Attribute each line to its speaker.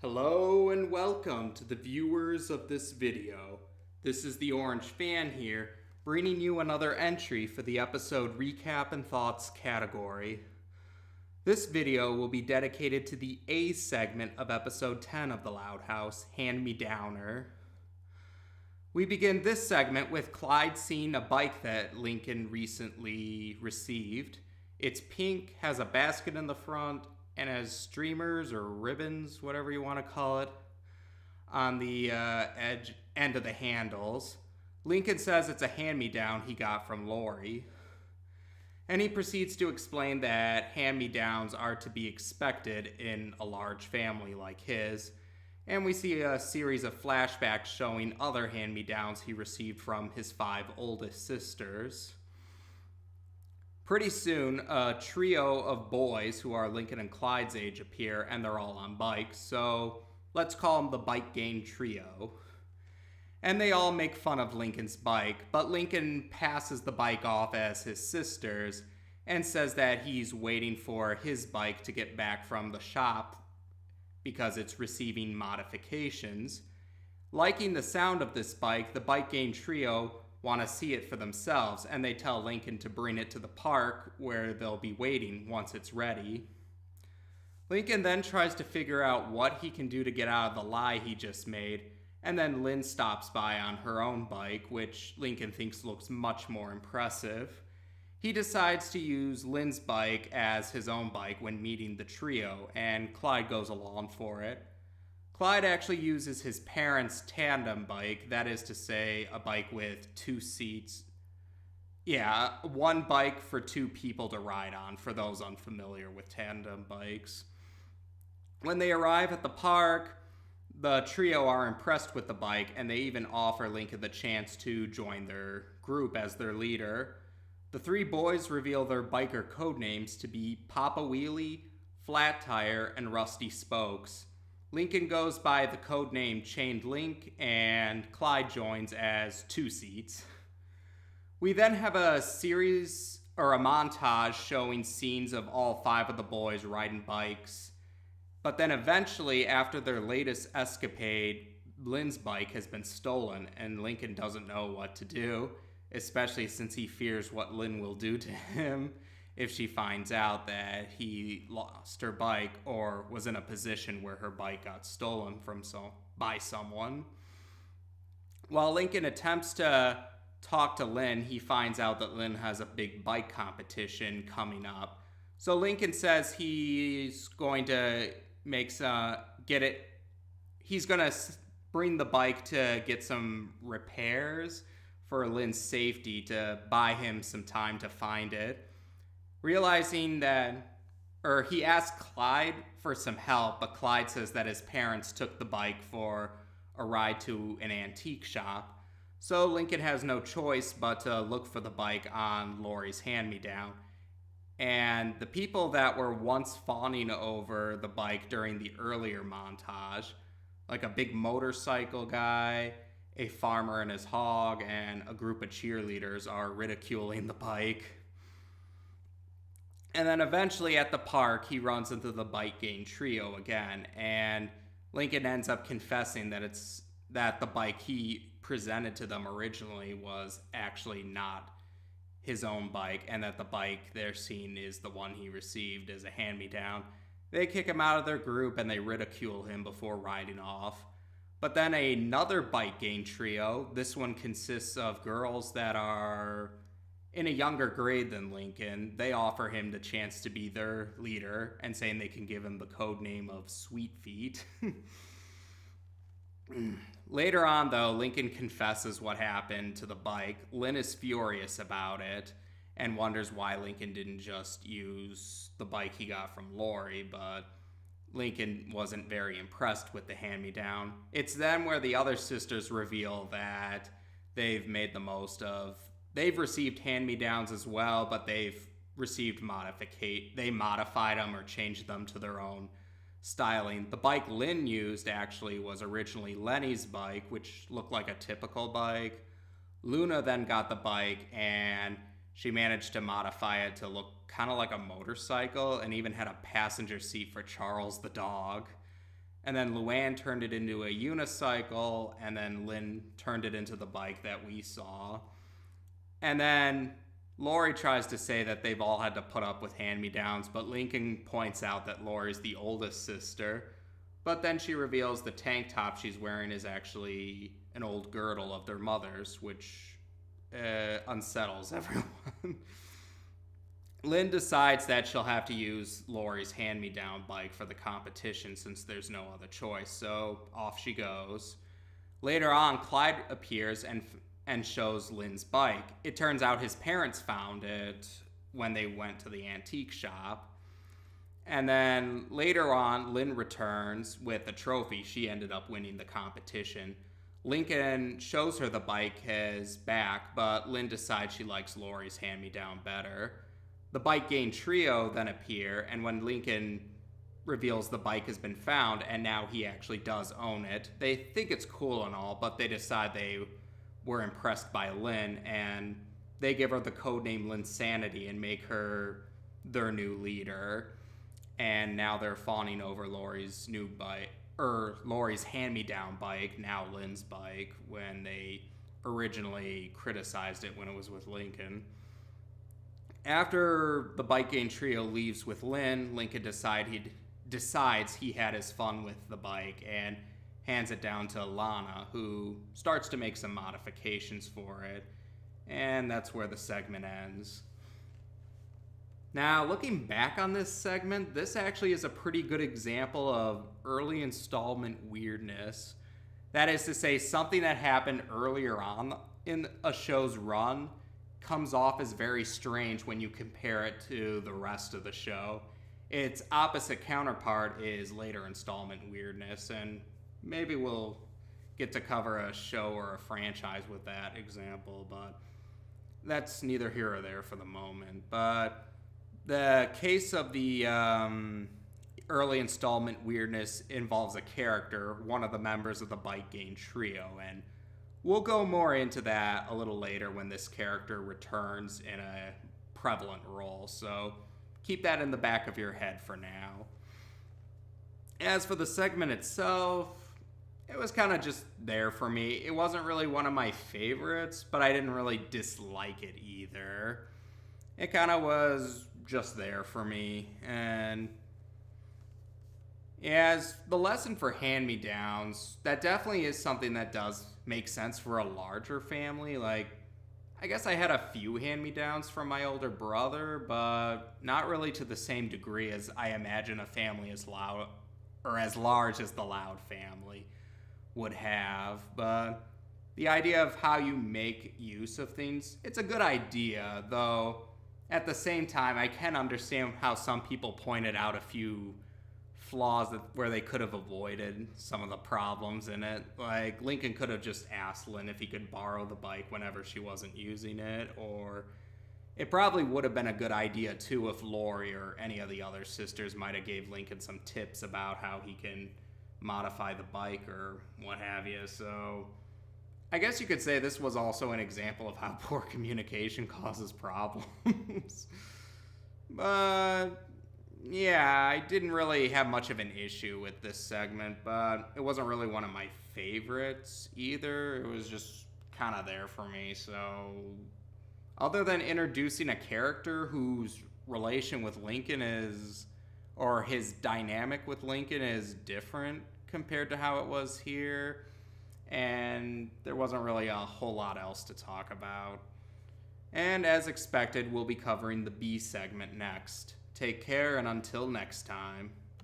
Speaker 1: Hello and welcome to the viewers of this video. This is the Orange Fan here, bringing you another entry for the episode Recap and Thoughts category. This video will be dedicated to the A segment of episode 10 of The Loud House, Hand Me Downer. We begin this segment with Clyde seeing a bike that Lincoln recently received. It's pink, has a basket in the front, and has streamers or ribbons, whatever you want to call it, on the end of the handles. Lincoln says it's a hand-me-down he got from Lori. And he proceeds to explain that hand-me-downs are to be expected in a large family like his. And we see a series of flashbacks showing other hand-me-downs he received from his 5 oldest sisters. Pretty soon, a trio of boys who are Lincoln and Clyde's age appear, and they're all on bikes, so let's call them the Bike Gang Trio. And they all make fun of Lincoln's bike, but Lincoln passes the bike off as his sister's and says that he's waiting for his bike to get back from the shop because it's receiving modifications. Liking the sound of this bike, the Bike Gang Trio want to see it for themselves, and they tell Lincoln to bring it to the park where they'll be waiting once it's ready. Lincoln then tries to figure out what he can do to get out of the lie he just made, and then Lynn stops by on her own bike, which Lincoln thinks looks much more impressive. He decides to use Lynn's bike as his own bike when meeting the trio, and Clyde goes along for it. Clyde actually uses his parents' tandem bike, that is to say, a bike with 2 seats. Yeah, one bike for 2 people to ride on, for those unfamiliar with tandem bikes. When they arrive at the park, the trio are impressed with the bike, and they even offer Lincoln the chance to join their group as their leader. The 3 boys reveal their biker code names to be Papa Wheelie, Flat Tire, and Rusty Spokes. Lincoln goes by the codename Chained Link, and Clyde joins as 2 seats. We then have a series, or a montage, showing scenes of all 5 of the boys riding bikes. But then eventually, after their latest escapade, Lynn's bike has been stolen, and Lincoln doesn't know what to do, especially since he fears what Lynn will do to him if she finds out that he lost her bike or was in a position where her bike got stolen by someone. While Lincoln attempts to talk to Lynn, he finds out that Lynn has a big bike competition coming up. So Lincoln says he's going to he's going to bring the bike to get some repairs for Lynn's safety, to buy him some time to find it. Realizing that, he asks Clyde for some help, but Clyde says that his parents took the bike for a ride to an antique shop. So Lincoln has no choice but to look for the bike on Lori's hand-me-down. And the people that were once fawning over the bike during the earlier montage, like a big motorcycle guy, a farmer and his hog, and a group of cheerleaders, are ridiculing the bike. And then eventually at the park, he runs into the Bike Gang Trio again, and Lincoln ends up confessing that the bike he presented to them originally was actually not his own bike, and that the bike they're seeing is the one he received as a hand-me-down. They kick him out of their group, and they ridicule him before riding off. But then another Bike Gang Trio, this one consists of girls that are in a younger grade than Lincoln. They offer him the chance to be their leader, and saying they can give him the code name of Sweet Feet. Later on, though, Lincoln confesses what happened to the bike. Lynn is furious about it and wonders why Lincoln didn't just use the bike he got from Lori, but Lincoln wasn't very impressed with the hand-me-down. It's then where the other sisters reveal that they've received hand-me-downs as well, but they've received they modified them or changed them to their own styling. The bike Lynn used actually was originally Lenny's bike, which looked like a typical bike. Luna then got the bike, and she managed to modify it to look kind of like a motorcycle, and even had a passenger seat for Charles the dog. And then Luann turned it into a unicycle, and then Lynn turned it into the bike that we saw. And then Lori tries to say that they've all had to put up with hand-me-downs, but Lincoln points out that Lori's the oldest sister. But then she reveals the tank top she's wearing is actually an old girdle of their mother's, which unsettles everyone. Lynn decides that she'll have to use Lori's hand-me-down bike for the competition since there's no other choice, so off she goes. Later on, Clyde appears and shows Lynn's bike. It turns out his parents found it when they went to the antique shop. And then later on, Lynn returns with a trophy. She ended up winning the competition. Lincoln shows her the bike is back, but Lynn decides she likes Lori's hand-me-down better. The Bike Gang trio then appear, and when Lincoln reveals the bike has been found and now he actually does own it, they think it's cool and all, but they decide they were impressed by Lynn, and they give her the codename Linsanity and make her their new leader. And now they're fawning over Lori's new bike, or Lori's hand-me-down bike, now Lynn's bike, when they originally criticized it when it was with Lincoln. After the Bike Gang trio leaves with Lynn, Lincoln decides he had his fun with the bike and hands it down to Lana, who starts to make some modifications for it. And that's where the segment ends. Now, looking back on this segment, this actually is a pretty good example of early installment weirdness. That is to say, something that happened earlier on in a show's run comes off as very strange when you compare it to the rest of the show. Its opposite counterpart is later installment weirdness, and maybe we'll get to cover a show or a franchise with that example, but that's neither here or there for the moment. But the case of the early installment weirdness involves a character, one of the members of the Bike Gang trio, and we'll go more into that a little later when this character returns in a prevalent role, so keep that in the back of your head for now. As for the segment itself, it was kind of just there for me. It wasn't really one of my favorites, but I didn't really dislike it either. It kind of was just there for me, and as the lesson for hand-me-downs, that definitely is something that does make sense for a larger family. Like, I guess I had a few hand-me-downs from my older brother, but not really to the same degree as I imagine a family as loud or as large as the Loud family would have. But the idea of how you make use of things, it's a good idea, though at the same time I can understand how some people pointed out a few flaws where they could have avoided some of the problems in it. Like, Lincoln could have just asked Lynn if he could borrow the bike whenever she wasn't using it, or it probably would have been a good idea too if Lori or any of the other sisters might have gave Lincoln some tips about how he can modify the bike or what have you. So I guess you could say this was also an example of how poor communication causes problems. But yeah, I didn't really have much of an issue with this segment, but it wasn't really one of my favorites either. It was just kind of there for me. So other than introducing a character whose relation with Lincoln is, or his dynamic with Lincoln is different compared to how it was here, and there wasn't really a whole lot else to talk about. And as expected, we'll be covering the B segment next. Take care, and until next time.